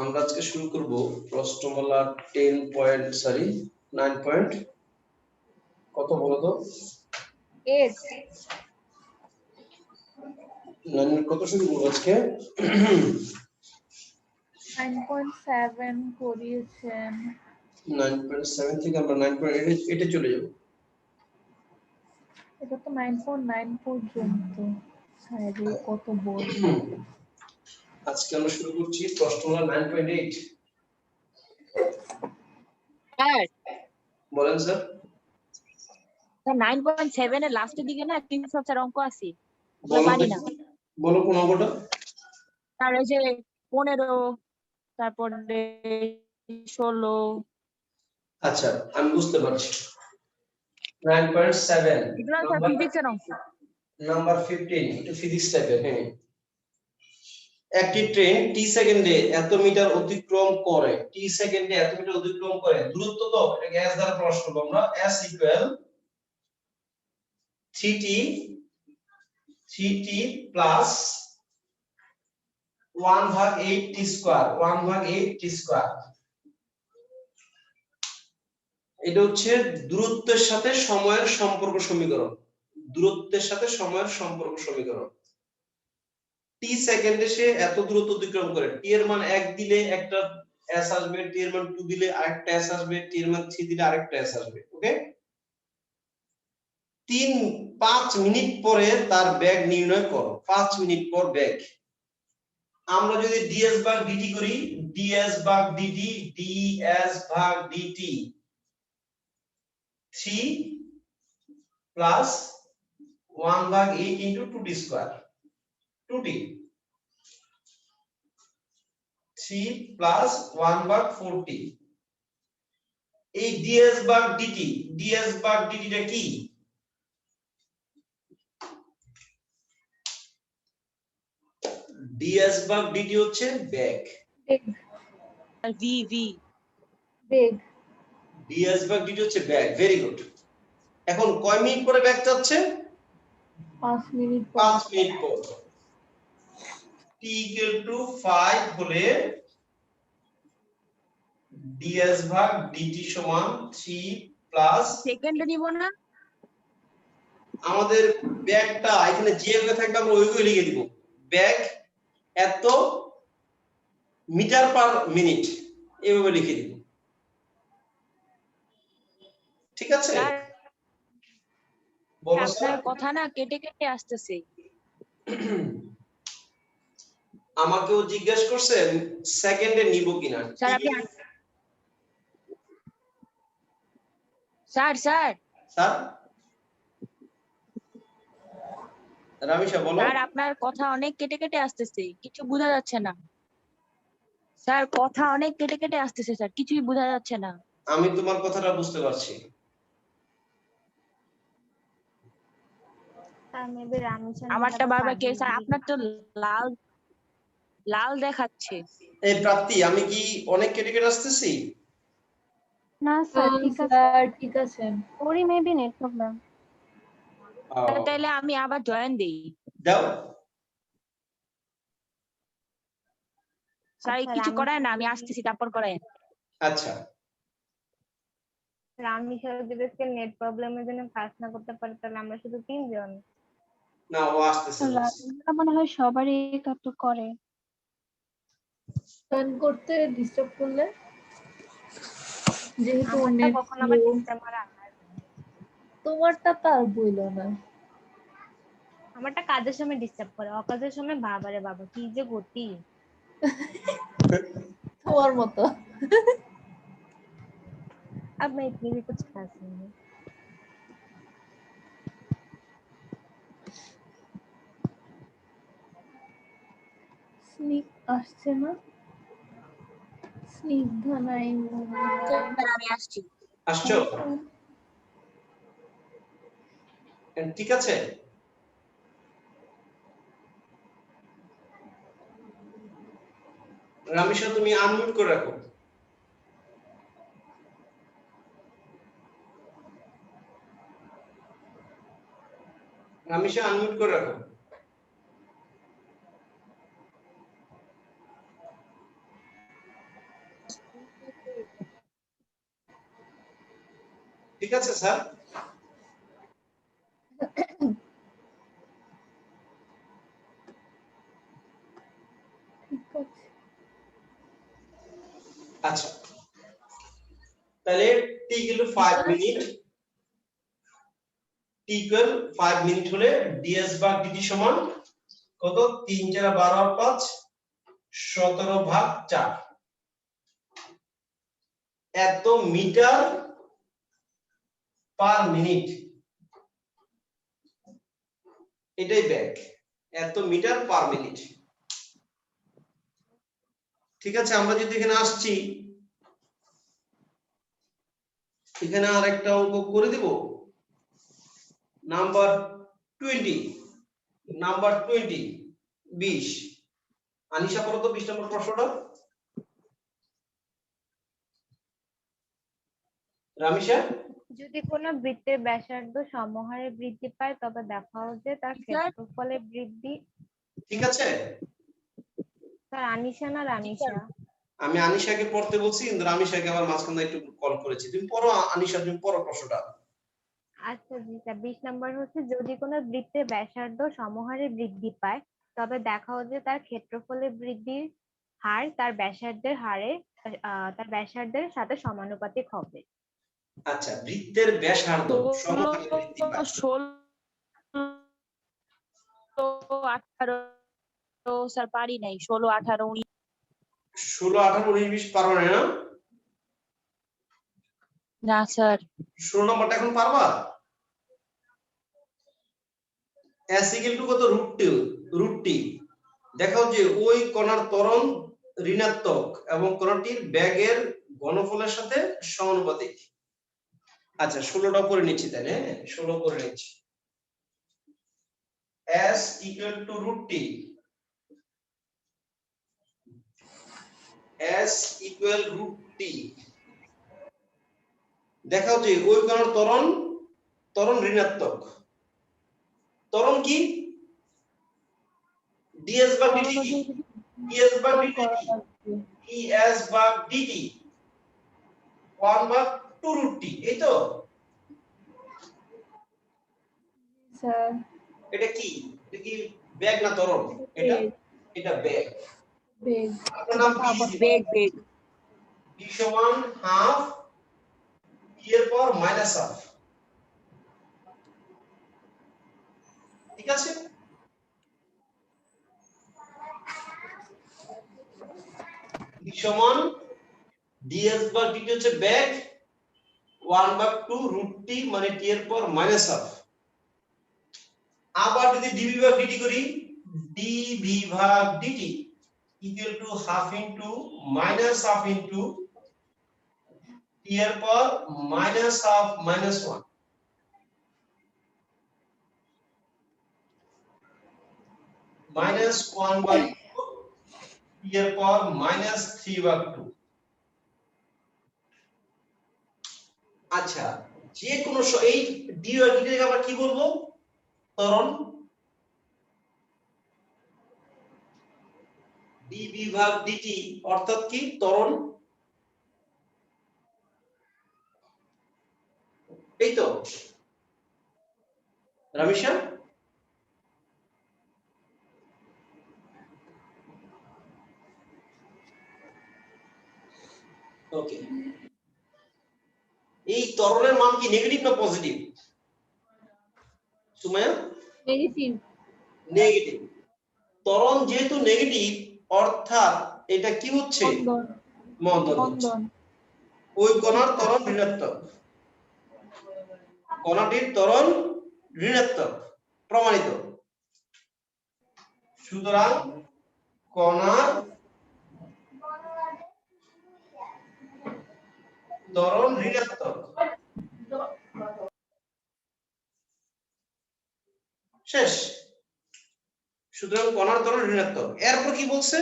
আমরা আজকে শুরু করব প্রশ্নমালা 10 পয়েন্ট 9 পয়েন্ট কত বলো তো 8 9 কত শুরু করব আজকে 9.7 করিয়েছেন 9.7 থেকে আমরা 9.8 চলে যাব। এটা তো 9.9 পর্যন্ত স্যার কত বড়। আজকে আমরা শুরু করছি প্রশ্নমালা 9.8। স্যার বলেন স্যার। স্যার 9.7 এর লাস্টের দিকে না তিন সবচার অঙ্ক আছে বলো না বলো কোন অঙ্কটা? স্যার এই যে 15 তারপরে 16। আচ্ছা আমি বুঝতে পারছি। 9.7 এগুলো স্যার ফিজিক্সের অঙ্ক। নাম্বার 15 একটু ফিজিক্স টাইপের। হ্যাঁ, একটি ট্রেন টি সেকেন্ডে এত মিটার অতিক্রম করে, টি সেকেন্ডে এত মিটার অতিক্রম করে দূরত্ব তো এটাকে s দ্বারা প্রকাশ করব আমরা। s equal 3t plus 1/8 t square 1/8 t square. এটা হচ্ছে দূরত্বের সাথে সময়ের সম্পর্ক সমীকরণ। দূরত্বের সাথে সময়ের সম্পর্ক সমীকরণ। টি সেকেন্ডে সে এত দূরত্ব অতিক্রম করে, টি এর মান 1 দিলে একটা s আসবে, টি এর মান 2 দিলে আরেকটা s আসবে, টি এর মান 3 দিলে আরেকটা s আসবে। ওকে, 5 মিনিট পরে তার বেগ নির্ণয় করো। 5 মিনিট পর বেগ। আমরা যদি ds ভাগ dt করি, ds ভাগ dt, ds ভাগ dt 3 plus 1/8 into 2t square 2t 3 plus 1/4t। এই ds ভাগ dt, ds ভাগ dt টা কি? ds ভাগ dt হচ্ছে বেগ। আর ভি বেগ ds ভাগ dt হচ্ছে বেগ। Very good. এখন কয় মিনিট পরে বেগ যাচ্ছে? 5 মিনিট 5 মিনিট পর। t 5 হলে ds ভাগ dt সমান 3 প্লাস সেকেন্ডে নিব না আমাদের ব্যাগটা এখানে যে ভাবে থাকবে আমরা ওইগুলো লিখে দিব। ব্যাগ এত মিটার পার মিনিট এইভাবে লিখে দিব। ঠিক আছে? স্যার বলো আপনার স্যার। কথা না কেটে কেটে আসতেছে। আমাকেও জিজ্ঞেস করছে সেকেন্ডে নিব কিনা। স্যার আপনি স্যার স্যার রামিশা বলো। স্যার আপনার কথা অনেক কেটে কেটে আসতেছে, কিছু বোঝা যাচ্ছে না। স্যার কথা অনেক কেটে কেটে আসতেছে স্যার, কিছুই বোঝা যাচ্ছে না। আমি তোমার কথাটা বুঝতে পারছি। আমারটা বারবার কে স্যার? আপনার তো লাল লাল দেখাচ্ছে। এই প্রাপ্তি, আমি কি অনেক কেটে কেটে আসতেছি? না স্যার ঠিক আছে। স্যার ঠিক আছে। ওরই মেবি নেট প্রবলেম। তাহলে আমি আবার জয়েন দেই। দাও। স্যার আচ্ছা, কিছু করায় না, আমি আসতেছি তারপর করায়। আচ্ছা রামিশা যদি আজকে নেট প্রবলেমের জন্য ক্লাস না করতে পারে তাহলে আমরা শুধু 3 জন। না, ও আসতেছে না। রামিশা মনে হয় সবারই কত করে। গান করতে ডিস্টার্ব করলে যেহেতু আমারটা নেট কখন আবার ডিস্টার্ব মারা? তোমারটা তার বইলো না। আমারটা কাজের সময় ডিস্টার্ব করে, অকাজের সময় বাবারে বাবা কি যে গতি। তোমার মতো। अब मैं इतनी भी कुछ खास नहीं हूँ। স্নিপ আসছে না, স্নিগ্ধা নাই। স্যার আমি আসছি। আসছো? ঠিক আছে। রামিশা তুমি আনমিউট করে রাখো। রামিশা আনমিউট করে রাখো। ঠিক আছে স্যার? ঠিক আছে। আচ্ছা, তাহলে T equal 5 minute, T equal 5 minute হলে ডিএস ভাগ ডিটি সমান কত? 3 4 12 আর 5 17 ভাগ 4। এত মিটার পার মিনিট, এটাই ব্যাগ। এত মিটার পার মিনিট। ঠিক আছে, আমরা যদি এখানে আসছি, এখানে আর একটা অঙ্ক করে দিব। Number 20, number 20 20। আনিশা করো তো 20 নম্বর প্রশ্নটা। রামিশা, যদি কোনো বৃত্তের ব্যাসার্ধ সমহারে বৃদ্ধি পায় তবে দেখাও যে তার ক্ষেত্রফলে বৃদ্ধি। ঠিক আছে? স্যার আনিশা না রামিশা? আমি আনিশাকে পড়তে বলছি, কিন্তু রামিশাকে আবার মাঝখানে একটু কল করেছি। তুমি পড়ো আনিশা, তুমি পড়ো প্রশ্নটা। আচ্ছা জি স্যার, 20 নম্বর হচ্ছে যদি কোনো বৃত্তের ব্যাসার্ধ সমহারে বৃদ্ধি পায় তবে দেখাও যে তার ক্ষেত্রফলে বৃদ্ধির হার তার ব্যাসার্ধের সাথে সমানুপাতিক হবে। আচ্ছা, বৃত্তের ব্যাসার্ধ সমহারে বৃদ্ধি পায়। 16 18 স্যার পারি নাই। 16 18 19 16 18 19 20 পারো না? না স্যার। 16 নম্বরটা এখন পারবা? s ইকুয়াল টু কত? √t। দেখাও যে ওই কণার ত্বরণ ঋণাত্মক এবং কণাটির ব্যাগের ঘনফলের সাথে সমানুপাতিক। আচ্ছা, 16টা করে নিচ্ছি তাহলে। 16 করে নিচ্ছি। s equal to √t, s equal √t। দেখাও যে ওই কণার ত্বরণ ঋণাত্মক। ত্বরণ কি? ds ভাগ dt কি? ds ভাগ dt কি? ds ভাগ dt 1 ভাগ 2√t, এই তো? স্যার এটা কি? এটা কি ব্যাগ না ত্বরণ? এটা এটা ব্যাগ। বেগ। আপনার নাম কি? বেগ বেগ। b সমান হাফ t এর পাওয়ার মাইনাস হাফ। ঠিক আছে? b সমান ds ভাগ dt হচ্ছে ব্যাগ, 1 ভাগ 2√t মানে t এর পাওয়ার মাইনাস হাফ। আবার যদি dv ভাগ dt করি, dv ভাগ dt equal to half into minus half into t এর power minus half minus 1 minus 1 by 2 t এর পাওয়ার মাইনাস 3 ভাগ 2। আচ্ছা, যে কোনো এই d আর dt কে আমরা কি বলবো? ত্বরণ। dv ভাগ dt অর্থাৎ কি? ত্বরণ। এই তো রামিশা? ওকে, এই ত্বরণের মান কি নেগেটিভ না পজিটিভ? সুমাইয়া? নেগেটিভ। নেগেটিভ। ত্বরণ যেহেতু নেগেটিভ, অর্থাৎ এটা কি হচ্ছে? মন্দন হচ্ছে। ওই কণার ত্বরণ ঋণাত্মক, কণাটির ত্বরণ ঋণাত্মক, প্রমাণিত। সুতরাং কণার ত্বরণ ঋণাত্মক। শেষ। সুতরাং কণার ত্বরণ ঋণাত্মক। এরপর কি বলছে?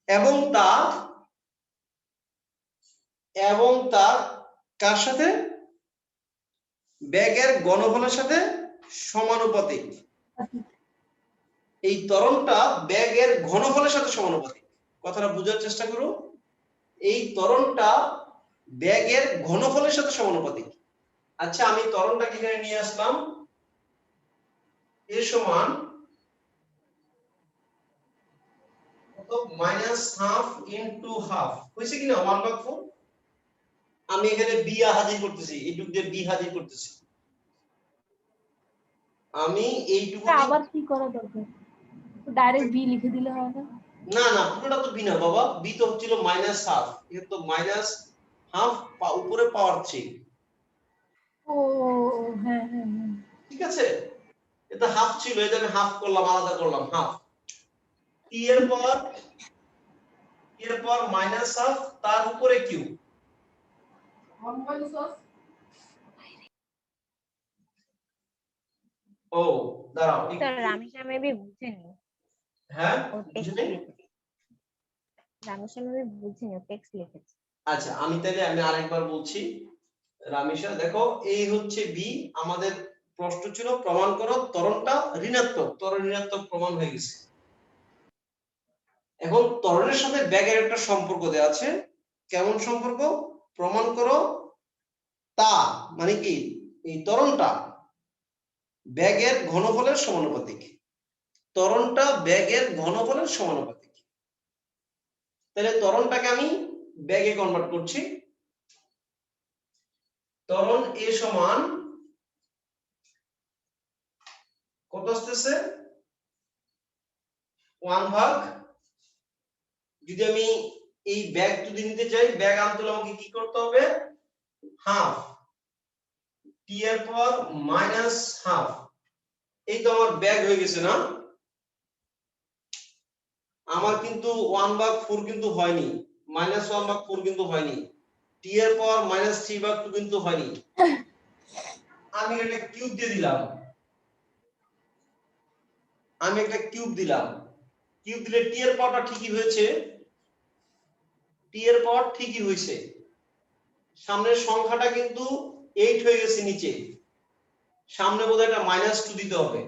এবং তা কার সাথে? ব্যাগের ঘনফলের সাথে সমানুপাতিক। এই ত্বরণটা ব্যাগের ঘনফলের সাথে সমানুপাতিক। কথাটা বোঝার চেষ্টা করো। এই ত্বরণটা ব্যাগের ঘনফলের সাথে সমানুপাতিক। আচ্ছা আমি ত্বরণটাকে এখানে নিয়ে আসলাম, এ সমান মাইনাস হাফ ইনটু হাফ, হয়েছে কিনা 1/4। আমি এখানে বি হাজির করতেছি, এইটুকু দিয়ে বি হাজির করতেছি, আমি এইটুকু তা আবার কি করা দরকার? ডাইরেক্ট বি লিখে দিলে হয় না? না না পুরোটা তো বি না বাবা, বি তো হচ্ছিল মাইনাস হাফ, এটা তো মাইনাস হাফ উপরে পাওয়ার 3, ও হ্যাঁ হ্যাঁ হ্যাঁ। ঠিক আছে, এটা হাফ ছিল, এটা আমি হাফ করলাম, আলাদা করলাম হাফ, টি এর পর মাইনাস হাফ, তার উপরে কিউ। ও দাঁড়াও স্যার রামেশা মেবি বুঝেনি, হ্যাঁ ও টেক্সট বুঝলে? লিখেছে। রামেশা মেবি বুঝেনি, ও টেক্সট লিখেছে। আচ্ছা আমি আরেকবার বলছি, রামেশা দেখো, এই হচ্ছে বি, আমাদের প্রশ্ন ছিল প্রমাণ করো ত্বরণটা ঋণাত্মক, ত্বরণ ঋণাত্মক প্রমাণ হয়ে গেছে। এখন ত্বরণের সাথে ব্যাগের একটা সম্পর্ক দেওয়া আছে, কেমন সম্পর্ক? প্রমাণ করো তা মানে কি এই ত্বরণটা ব্যাগের ঘনফলের সমানুপাতিক, ত্বরণটা ব্যাগের ঘনফলের সমানুপাতিক। তাহলে ত্বরণটাকে আমি ব্যাগে কনভার্ট করছি, ত্বরণ এ সমান কত আসতেছে 1/, যদি আমি এই ব্যাগ যদি নিতে চাই, ব্যাগ আনতে হলে আমাকে কি করতে হবে, হাফ টি এর পর মাইনাস হাফ, এই তো আমার ব্যাগ হয়ে গেছে না, আমার কিন্তু 1/4 কিন্তু হয়নি, -1/4 কিন্তু হয়নি, টি এর পর -3/2 কিন্তু হয়নি, আমি একটা কিউব দিয়ে দিলাম, আমি একটা কিউব দিলাম, কিউব দিলে টি এর পাওয়ারটা ঠিকই হয়েছে, টি এর পাওয়ার ঠিকই হয়েছে, সামনের সংখ্যাটা কিন্তু 8 হয়ে গেছে নিচে, সামনে বোধহয় একটা -2 দিতে হবে,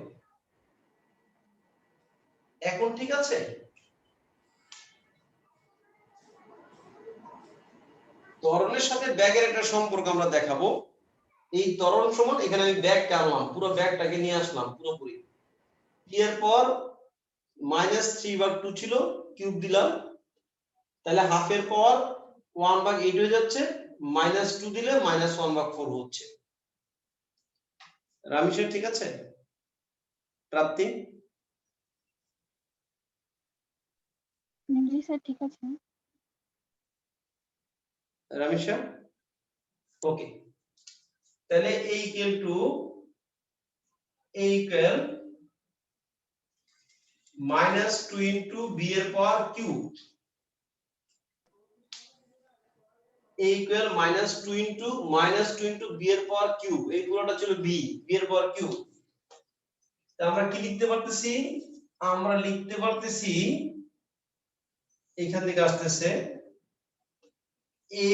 এখন ঠিক আছে। ত্বরণের সাথে ব্যাগের একটা সম্পর্ক আমরা দেখাবো, এই ত্বরণ সমান, এখানে আমি ব্যাগটা আনলাম, পুরো ব্যাগটাকে নিয়ে আসলাম পুরোপুরি, টি এর পর -3/2 ছিল, কিউব দিলাম, তাহলে হাফের পর 1/8 হয়ে যাচ্ছে, -2 দিলে -1/4 হচ্ছে। রামেশের ঠিক আছে? প্রাপ্তি জি স্যার ঠিক আছে। রামেশা ওকে, তাহলে a equal to a equal -2 into b এর power cube, a equal -2 into b এর পাওয়ার কিউব, এই পুরোটা ছিল b এর পাওয়ার কিউব। তা আমরা কি লিখতে পারতেছি, আমরা লিখতে পারতেছি এখান থেকে আসতেছে a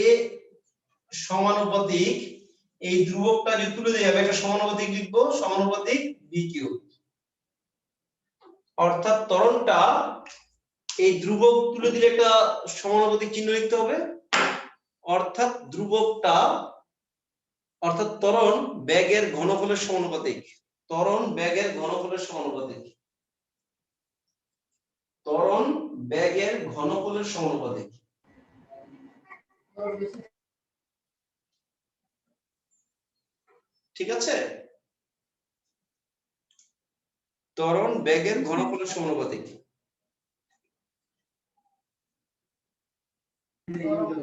সমানুপাতিক, এই ধ্রুবকটা যদি তুলে দেই আমি একটা সমানুপাতিক লিখবো, সমানুপাতিক b কিউব, অর্থাৎ ত্বরণটা এই ধ্রুবক তুলে দিলে একটা সমানুপাতিক চিহ্ন লিখতে হবে, অর্থাৎ ধ্রুবকটা অর্থাৎ ত্বরণ ব্যাগের ঘনফলের সমানুপাতিক, ত্বরণ ব্যাগের ঘনফলের সমানুপাতিক, ত্বরণ ব্যাগের ঘনফলের সমানুপাতিক। ঠিক আছে, ত্বরণ ব্যাগের ঘনফলের সমানুপাতিক।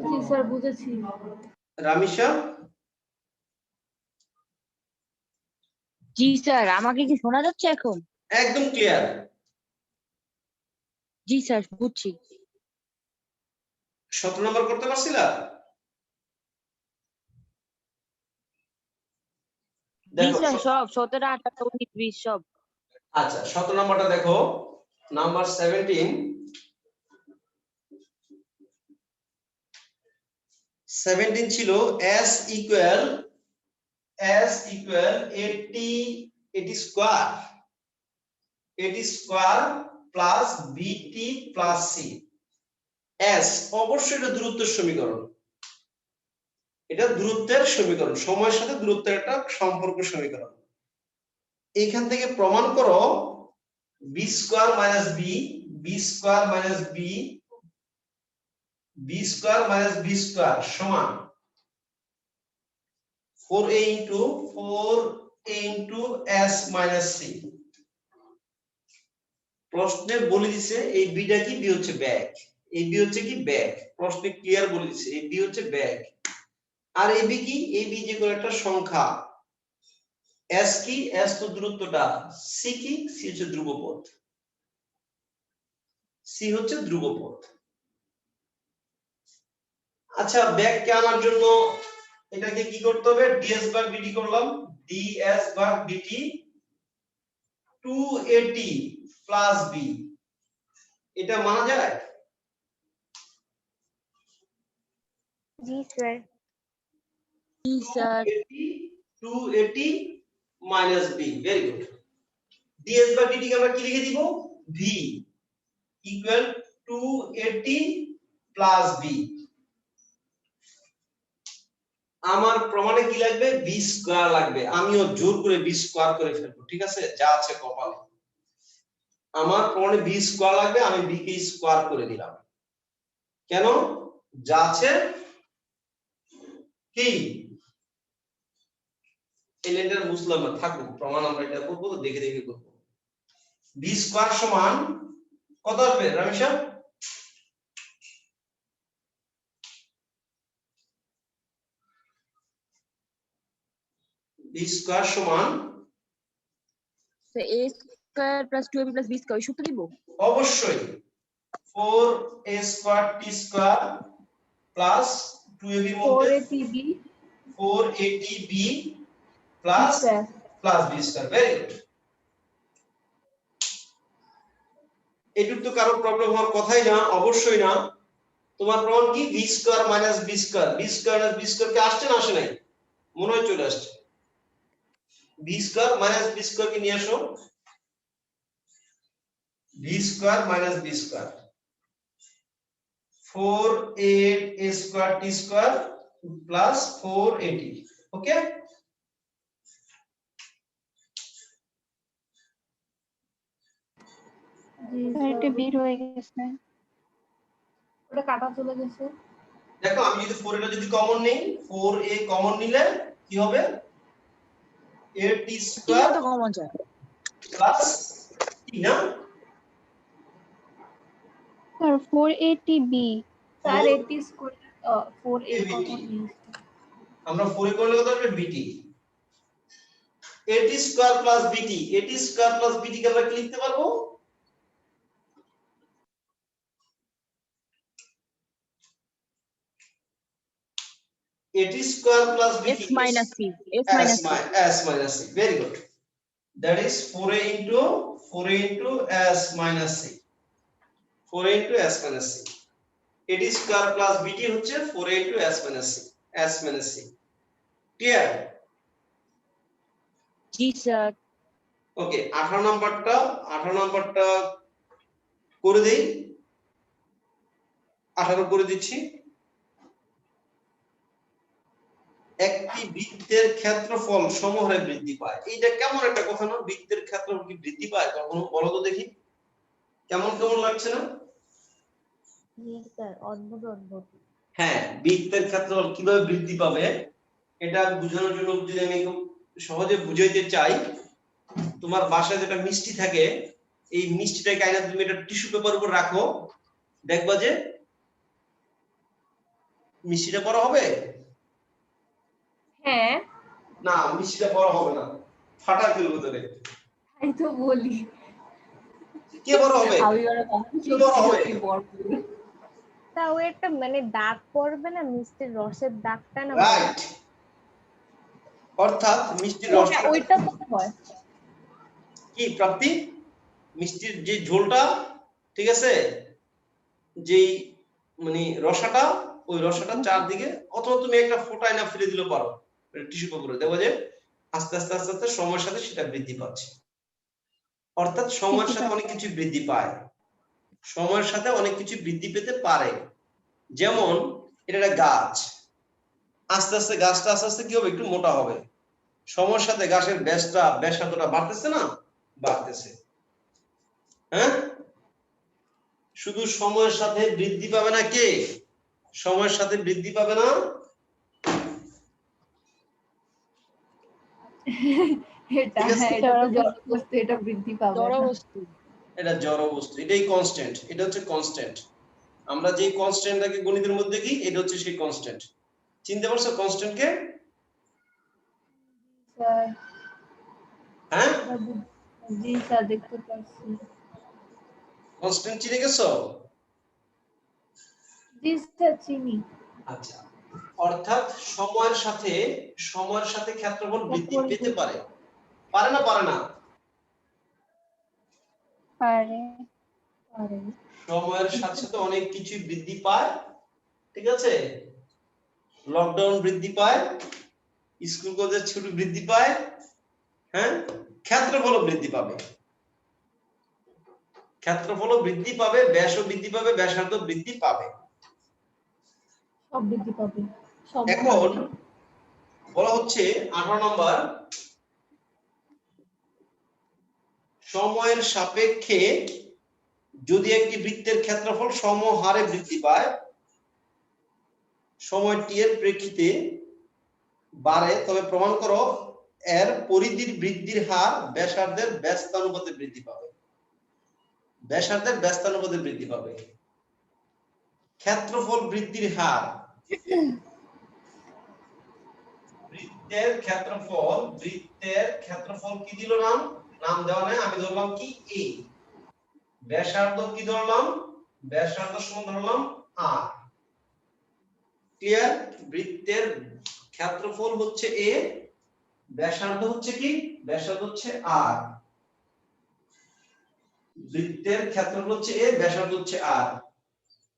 জি স্যার বুঝেছি। রামিশা জি স্যার, আমাকে কি শোনা যাচ্ছে এখন? একদম ক্লিয়ার। জি স্যার বুঝছি। 17 নম্বর করতে পারছিলা? জি দেখো স্যার, সব 17, 18, 19, 20 সব। আচ্ছা 17 নম্বরটা দেখো, নাম্বার 17 ছিল s equal 80 square plus bt plus c, S অবশ্যই এটা দূরত্বের সমীকরণ, এটা দূরত্বের সমীকরণ, সময়ের সাথে দূরত্বের একটা সম্পর্ক সমীকরণ। এইখান থেকে প্রমাণ করো B square minus B, B square minus B, B square minus B square সমান 4a into 4a into s minus c। প্রশ্নে বলে দিছে এই বিটা কি, বি হচ্ছে ব্যাক, এই বি হচ্ছে কি ব্যাক, প্রশ্নে ক্লিয়ার বলে দিছে এই বি হচ্ছে ব্যাক। আর এই বি কি, এই বি যে কোনো একটা সংখ্যা, s কি, s তো দূরত্বটা, c কি, c হচ্ছে ধ্রুবপথ, c হচ্ছে ধ্রুবপথ। আচ্ছা ব্যাক কে আনার জন্য এটাকে কি করতে হবে, ds ভাগ dt করলাম, ds ভাগ dt 2at প্লাস b, এটা মানা যায়? জি স্যার। জি sir. 280 minus b, very good. ds ভাগ dt কে আমরা কি লিখে দিব, v ইকুয়াল 280 প্লাস b। আমার প্রমাণে কি লাগবে, b স্কয়ার লাগবে, আমিও জোর করে b স্কয়ার করে ফেলবো, ঠিক আছে, যা আছে কপালে। আমার প্রমাণে b স্কয়ার লাগবে, আমি b কে স্কয়ার করে দিলাম, কেন, যা আছে কি এলিমেন্টার বুঝলাম না, থাকুক, প্রমাণ আমরা এটা করব, তো দেখে দেখে করব। b স্কয়ার সমান কত আসবে রামেশা, b স্কয়ার সমান a square plus 2ab plus b square সূত্র দিব। অবশ্যই 4a square t square plus 2ab মধ্যে 4atb 4atb plus plus b square, very good. এটুক তো কারো প্রবলেম হওয়ার কথাই না, অবশ্যই না। তোমার প্রমাণ কি, b square minus b square, b square minus b square কে আসছে না আসে নাই, মনে হয় চলে আসছে। b square minus b square কে নিয়ে আসো, b square minus b square 4a square t square plus 4at, okay. এটা বের হয়ে গেছে, ওটা কাটা চলে গেছে। দেখো আমি যদি 4 এটা যদি কমন নেই, 4a কমন নিলে কি হবে, at টি স্কয়ার তো কমন যায়। প্লাস t না, sir 4atb, sir 4 80 square 4a common নিয়েছে। আমরা 4 এ করলে কত হবে, bt, at square plus bt, at square plus bt কে আমরা কি লিখতে পারবো, at square plus bt s minus c, s s minus c, minus c, very good, that is 4a into s minus c, 4a into s minus c, at square plus bt হচ্ছে 4a into s minus c, s minus c, clear? জি sir. ওকে 18 নাম্বারটা করে দেই, 18 করে দিচ্ছি। একটি বৃত্তের ক্ষেত্রফল সমহারে বৃদ্ধি পায়, এইটা কেমন একটা কথা না, বৃত্তের ক্ষেত্রফল কি বৃদ্ধি পায় কখনো, বলো তো দেখি, কেমন কেমন লাগছে না? জি স্যার, অদ্ভুত অদ্ভুত। হ্যাঁ, বৃত্তের ক্ষেত্রফল কিভাবে বৃদ্ধি পাবে এটা বোঝানোর জন্য যদি আমি খুব সহজে বুঝাইতে চাই, তোমার বাসায় যেটা মিষ্টি থাকে, এই মিষ্টিটাকে আইনা তুমি এটা টিস্যু পেপার উপর রাখো, দেখবা যে মিষ্টিটা বড় হবে, হ্যাঁ না মিষ্টিটা বড় হবে না, ফাটা ফেলবে তোরে, তাই তো বলি, কে বড় হবে, আমি ওরা কি বড় হবে, তাও একটা মানে দাগ পড়বে না, মিষ্টির রসের দাগটা না, রাইট, অর্থাৎ মিষ্টির রসটা ওইটা তো হয় কি প্রাপ্তি, মিষ্টির যে ঝোলটা, ঠিক আছে, যেই মানে রসাটা, ওই রসাটা চারদিকে, অথবা তুমি একটা ফোঁটায় না ফেলে দিলে পারো টিস্যু পেপারে, দেখো যে আস্তে আস্তে আস্তে আস্তে সময়ের সাথে সেটা বৃদ্ধি পাচ্ছে। অর্থাৎ সময়ের সাথে অনেক কিছু বৃদ্ধি পায়, সময়ের সাথে অনেক কিছু বৃদ্ধি পেতে পারে। যেমন এটা একটা গাছ, আস্তে আস্তে গাছটা আস্তে আস্তে কি হবে, একটু মোটা হবে। সময়ের সাথে গাছের ব্যাসার্ধটা বাড়তেছে না, বাড়তেছে। হ্যাঁ, শুধু সময়ের সাথে বৃদ্ধি পাবে না কে, সময়ের সাথে বৃদ্ধি পাবে না এটা ঠিক আছে? এটা তো জড়বস্তু, এটা বৃদ্ধি পাবে জড় না। বস্তু। এটা জড় বস্তু, এটাই কনস্ট্যান্ট, এটা হচ্ছে কনস্ট্যান্ট। আমরা যে কনস্ট্যান্টটাকে গণিতের মধ্যে দেখি, এটা হচ্ছে সেই কনস্ট্যান্ট। চিনতে পারছো কনস্ট্যান্ট কে? স্যার হ্যাঁ, জি স্যার দেখতে পাচ্ছি। কনস্ট্যান্ট চিনে গেছো? জি স্যার চিনি। আচ্ছা, অর্থাৎ সময়ের সাথে ক্ষেত্রফল বৃদ্ধি পেতে পারে, পারে না পারে না? পারে পারে। সময়ের সাথে সাথে অনেক কিছু বৃদ্ধি পায়, ঠিক আছে? লকডাউন বৃদ্ধি পায়, স্কুল কলেজের ছুটি বৃদ্ধি পায়, হ্যাঁ, ক্ষেত্রফলও বৃদ্ধি পাবে, ক্ষেত্রফলও বৃদ্ধি পাবে, ব্যাসও বৃদ্ধি পাবে, ব্যাসার্ধ বৃদ্ধি পাবে। সব বৃদ্ধি পাবে। এখন বলা হচ্ছে 18 নম্বর, সময়ের সাপেক্ষে যদি একটি বৃত্তের ক্ষেত্রফল সমহারে বৃদ্ধি পায়, সময় টি এর প্রেক্ষিতে বাড়ে, তবে প্রমাণ করো এর পরিধির বৃদ্ধির হার ব্যাসার্ধের ব্যস্তানুপাতে বৃদ্ধি পাবে, ব্যাসার্ধের ব্যস্তানুপাতে বৃদ্ধি পাবে। ক্ষেত্রফল বৃদ্ধির হার, বৃত্তের ক্ষেত্রফল কি দিল নাম দেওয়া নাই, আমি ধরলাম কি এ, ব্যাসার্ধ কি ধরলাম, ব্যাসার্ধ সমান ধরলাম আর। ক্লিয়ার? বৃত্তের ক্ষেত্রফল হচ্ছে এ, ব্যাসার্ধ হচ্ছে কি, ব্যাসার্ধ হচ্ছে আর। বৃত্তের ক্ষেত্রফল হচ্ছে এ, ব্যাসার্ধ হচ্ছে আর।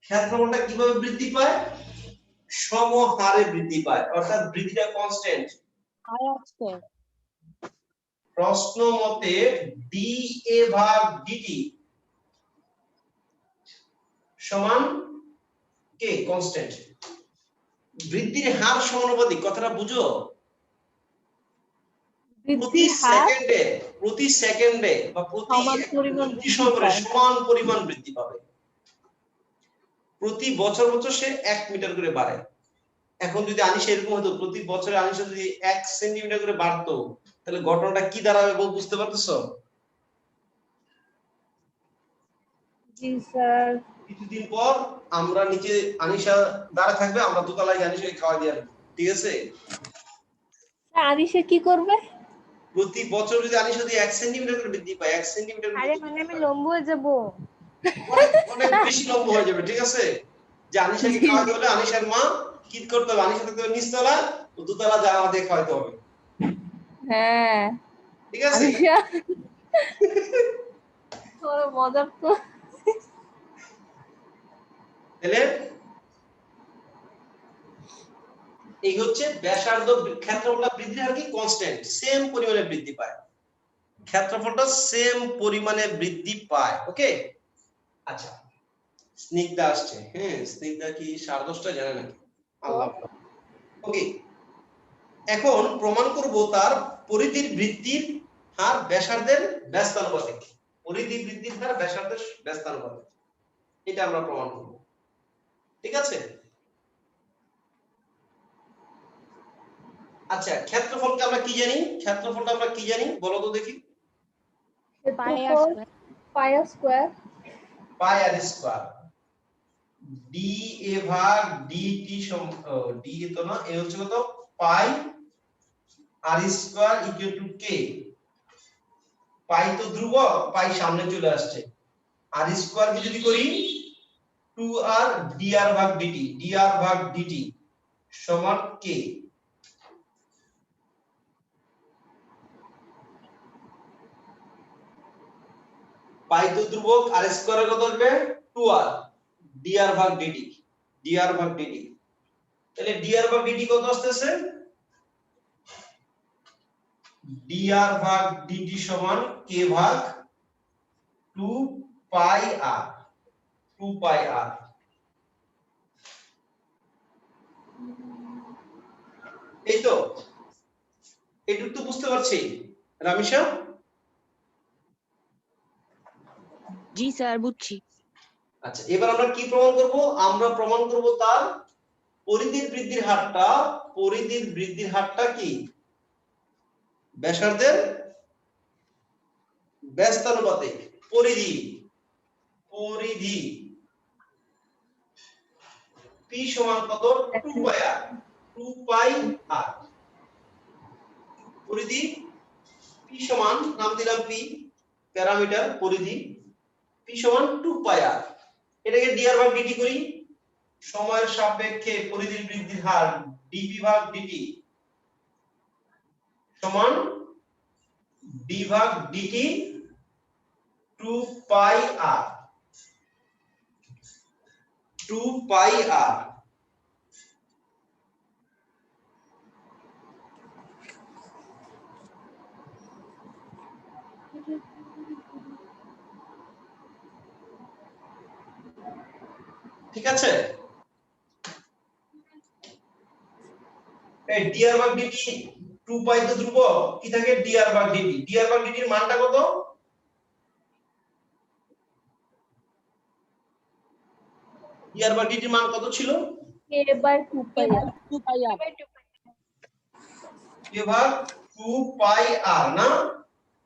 ক্ষেত্রফলটা কিভাবে বৃদ্ধি পায়? সমহারে বৃদ্ধি পায়, অর্থাৎ বৃদ্ধিটা কনস্ট্যান্ট। প্রশ্ন মতে ডি এ ভাগ ডিটি সমান কে, কনস্ট্যান্ট। বৃদ্ধির হার সমানুপাতিক, কথাটা বুঝো? প্রতি সেকেন্ডে বা প্রতি সমান পরিমাণ বৃদ্ধি পাবে। প্রতি বছর সে 1 মিটার করে বাড়ে। এখন যদি আনিশা এরকম হতো, প্রতি বছরে আনিশা যদি 1 সেন্টিমিটার করে বাড়তো, তাহলে ঘটনাটা কি দাঁড়াবে বুঝতে পারতেছো? জি স্যার। কিছুদিন পর আমরা নিচে আনিশা দাঁড়া থাকবে, আমরা দোতলায় আনিশাকে খাওয়া দিয়ে আসবো, ঠিক আছে? আনিশা কি করবে? প্রতি বছর যদি আনিশা যদি 1 সেন্টিমিটার করে বৃদ্ধি পায়, 1 সেন্টিমিটার আরে মানে আমি লম্বা হয়ে যাব, অনেক বেশি লম্বা হয়ে যাবে, ঠিক আছে? যে আনিশাকে খাওয়াতে হলে আনিশার মা কি করতে হবে, আনিশা থাকতে হবে নিচতলা, ও দোতলা যা আমাদের খাওয়াতে হবে। হ্যাঁ ঠিক আছে? আনিশা তোর মজার তো। তাহলে এই হচ্ছে ব্যাসার্ধ, ক্ষেত্রফলটা বৃদ্ধির হার কি কনস্ট্যান্ট, সেম পরিমাণে বৃদ্ধি পায়, ক্ষেত্রফলটা সেম পরিমাণে বৃদ্ধি পায়। ওকে, আচ্ছা, স্নিগ্ধা আসছে। হ্যাঁ, স্নিগ্ধা কি 10:30 জানে নাকি? আল্লাহ। ওকে, এখন প্রমাণ করব তার পরিধির বৃদ্ধির হার ব্যাসার্ধের ব্যস্তানুপাতিক, পরিধি বৃদ্ধির হার ব্যাসার্ধের ব্যস্তানুপাতিক, এটা আমরা প্রমাণ করব। ঠিক আছে? আচ্ছা, ক্ষেত্রফলকে আমরা কি জানি, ক্ষেত্রফলটা আমরা কি জানি বলো তো দেখি? Pi r square, pi r square. D A ভাগ ডিটি ডি এ তো না, এ হচ্ছে কত, pi r square equal to k. Pi তো ধ্রুবক, পাই সামনে চলে আসছে, আর স্কয়ার কি যদি করি 2r dr ভাগ dt, dr ভাগ dt সমান k। পাই তো ধ্রুবক, আর স্কয়ার কত আসবে 2r, dr ভাগ dt, dr ভাগ dt। তাহলে dr ভাগ dt কত আসতেছে, dr ভাগ dt সমান k ভাগ 2 পাই r, 2 পাই r। এই তো, এইটুকু তো বুঝতে পারছি রামিশা। জি স্যার, বুঝছি। আচ্ছা, এবার আমরা কি প্রমাণ করব? আমরা প্রমাণ করব তার পরিধির বৃদ্ধির হারটা কি ব্যাসার্ধের ব্যস্তানুপাতিক। পরিধি p সমান কত? 2 পাই r। 2 পাই r পরিধি p সমান, নাম দিলাম p, প্যারামিটার পরিধি p সমান 2 পাই r। এটাকে dr ভাগ dt করি। সময়ের সাপেক্ষে পরিধির বৃদ্ধির হার dp ভাগ dt সমান d ভাগ dt 2 পাই r। 2 পাই r। ঠিক আছে, এই dr ভাগ dt 2 পাই তো ধ্রুবক, কি থাকে dr ভাগ dt। dr ভাগ dt এর মানটা কত? dr ভাগ dt এর মান কত ছিল? k/2 পাই r। 2 পাই আর। k ভাগ 2 পাই r না?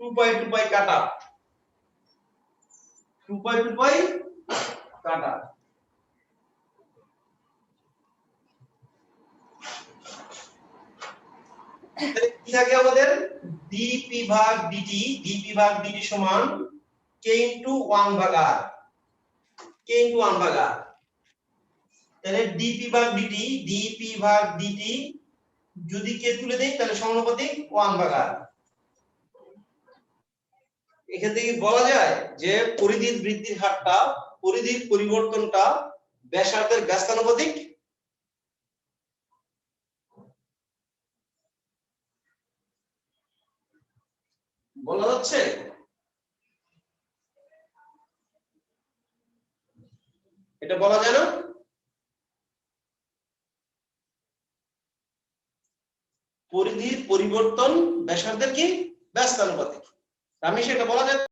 2 পাই কাটা, 2 পাই কাটা। তাহলে কি থাকে আমাদের? dp ভাগ dt সমান k ইনটু 1 ভাগ r। তাহলে dp ভাগ dt যদি k তুলে দেই তাহলে সমানুপাতিক 1 ভাগ r। এখান থেকে বলা যায় যে পরিধির বৃদ্ধির হারটা, পরিধির পরিবর্তনটা ব্যাসার্ধের ব্যস্তানুপাতিক। বলা যাচ্ছে? এটা বলা যায় না? পরিধির পরিবর্তন ব্যাসার্ধের কি ব্যস্তানুপাতিক। আমি সেটা বলা যায়।